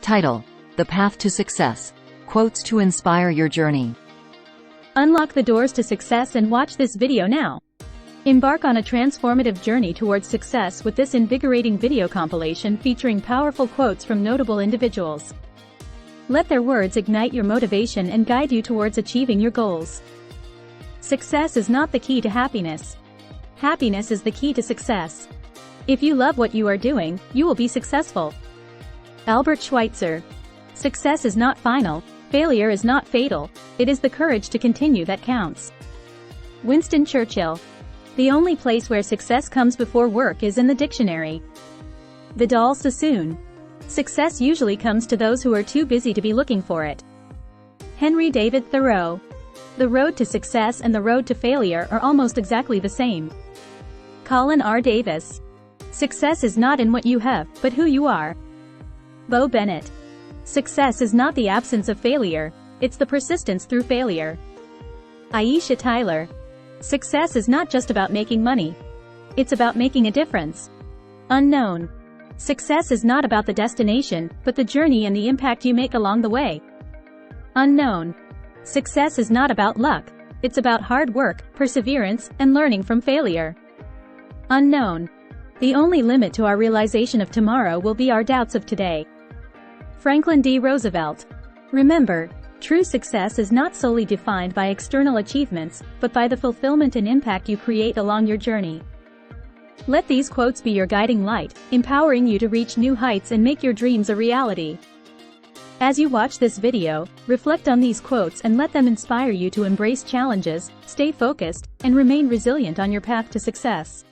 Title: The Path to Success. Quotes to inspire your journey. Unlock the doors to success and watch this video now. Embark on a transformative journey towards success with this invigorating video compilation featuring powerful quotes from notable individuals. Let their words ignite your motivation and guide you towards achieving your goals. Success is not the key to happiness. Happiness is the key to success. If you love what you are doing, you will be successful. Albert Schweitzer. Success is not final, failure is not fatal, it is the courage to continue that counts. Winston Churchill. The only place where success comes before work is in the dictionary. Vidal Sassoon. Success usually comes to those who are too busy to be looking for it. Henry David Thoreau. The road to success and the road to failure are almost exactly the same. Colin R. Davis. Success is not in what you have, but who you are. Bo Bennett. Success is not the absence of failure, it's the persistence through failure. Aisha Tyler. Success is not just about making money. It's about making a difference. Unknown. Success is not about the destination, but the journey and the impact you make along the way. Unknown. Success is not about luck. It's about hard work, perseverance, and learning from failure. Unknown. The only limit to our realization of tomorrow will be our doubts of today. Franklin D. Roosevelt. Remember, true success is not solely defined by external achievements, but by the fulfillment and impact you create along your journey. Let these quotes be your guiding light, empowering you to reach new heights and make your dreams a reality. As you watch this video, reflect on these quotes and let them inspire you to embrace challenges, stay focused, and remain resilient on your path to success.